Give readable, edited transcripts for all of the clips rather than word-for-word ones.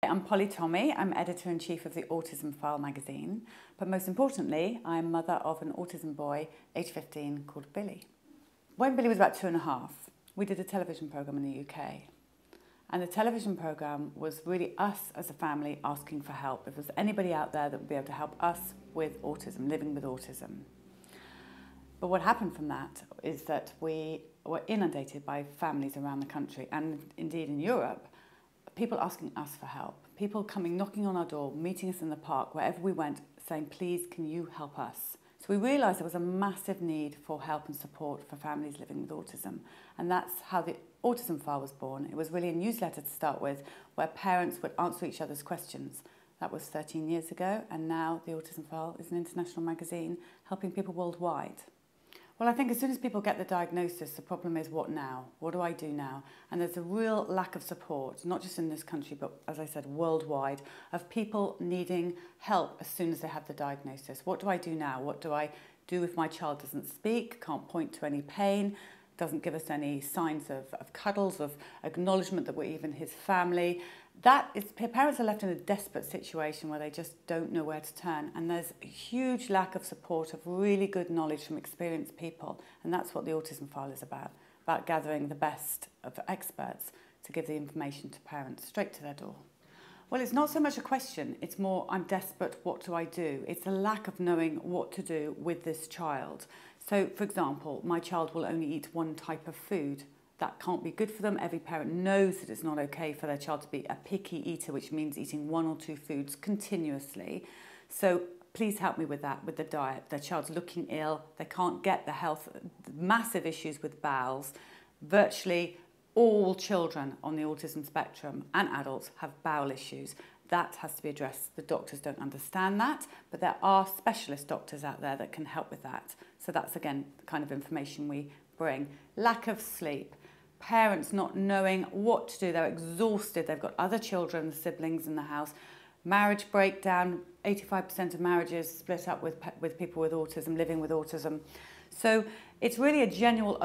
I'm Polly Tommy. I'm editor-in-chief of the Autism File magazine, but most importantly, I'm mother of an autism boy, age 15, called Billy. When Billy was about 2.5, we did a television programme in the UK. And the television programme was really us as a family asking for help. If there's anybody out there that would be able to help us with autism, living with autism. But what happened from that is that we were inundated by families around the country and indeed in Europe, people asking us for help, people coming, knocking on our door, meeting us in the park, wherever we went, saying, please, can you help us? So we realised there was a massive need for help and support for families living with autism. And that's how the Autism File was born. It was really a newsletter to start with, where parents would answer each other's questions. That was 13 years ago, and now the Autism File is an international magazine helping people worldwide. Well, I think as soon as people get the diagnosis, the problem is what now? What do I do now? And there's a real lack of support, not just in this country, but as I said, worldwide, of people needing help as soon as they have the diagnosis. What do I do now? What do I do if my child doesn't speak, can't point to any pain, doesn't give us any signs of cuddles, of acknowledgement that we're even his family? Parents are left in a desperate situation where they just don't know where to turn, and there's a huge lack of support, of really good knowledge from experienced people, and that's what the Autism File is about gathering the best of experts to give the information to parents straight to their door. Well, it's not so much a question, it's more, I'm desperate, what do I do? It's a lack of knowing what to do with this child. So, for example, my child will only eat one type of food. That can't be good for them. Every parent knows that it's not okay for their child to be a picky eater, which means eating one or two foods continuously. So please help me with that, with the diet. Their child's looking ill, they can't get the health, massive issues with bowels. Virtually all children on the autism spectrum and adults have bowel issues. That has to be addressed. The doctors don't understand that, but there are specialist doctors out there that can help with that. So that's, again, the kind of information we bring. Lack of sleep. Parents not knowing what to do. They're exhausted. They've got other children, siblings in the house. Marriage breakdown. 85% of marriages split up with people with autism, living with autism. So it's really a general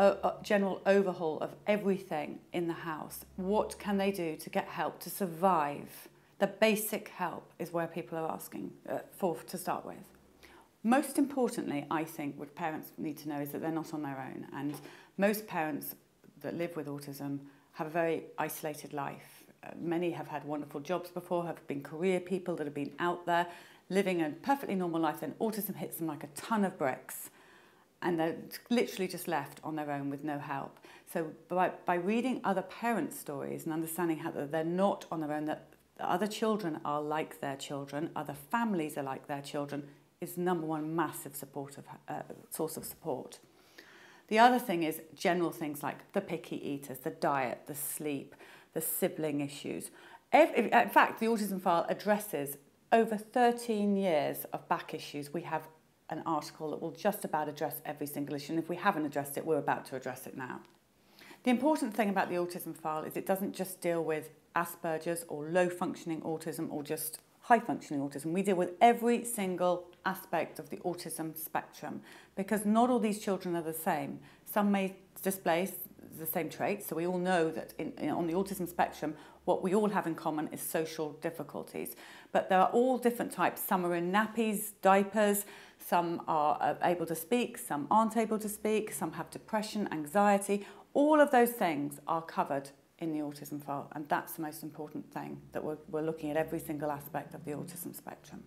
overhaul of everything in the house. What can they do to get help to survive? The basic help is where people are asking for to start with. Most importantly, I think what parents need to know is that they're not on their own. And most parents that live with autism have a very isolated life. Many have had wonderful jobs before, have been career people that have been out there living a perfectly normal life. Then autism hits them like a ton of bricks, and they're literally just left on their own with no help. So by reading other parents' stories and understanding how they're not on their own, that other children are like their children, other families are like their children, is number one massive source of support. The other thing is general things like the picky eaters, the diet, the sleep, the sibling issues. In fact, the Autism File addresses over 13 years of back issues. We have an article that will just about address every single issue, and if we haven't addressed it, we're about to address it now. The important thing about the Autism File is it doesn't just deal with Asperger's or low-functioning autism or just high-functioning autism. We deal with every single aspect of the autism spectrum because not all these children are the same. Some may display the same traits, so we all know that on the autism spectrum, what we all have in common is social difficulties. But there are all different types. Some are in nappies, diapers, some are able to speak, some aren't able to speak, some have depression, anxiety. All of those things are covered in the Autism File, and that's the most important thing, that we're looking at every single aspect of the autism spectrum.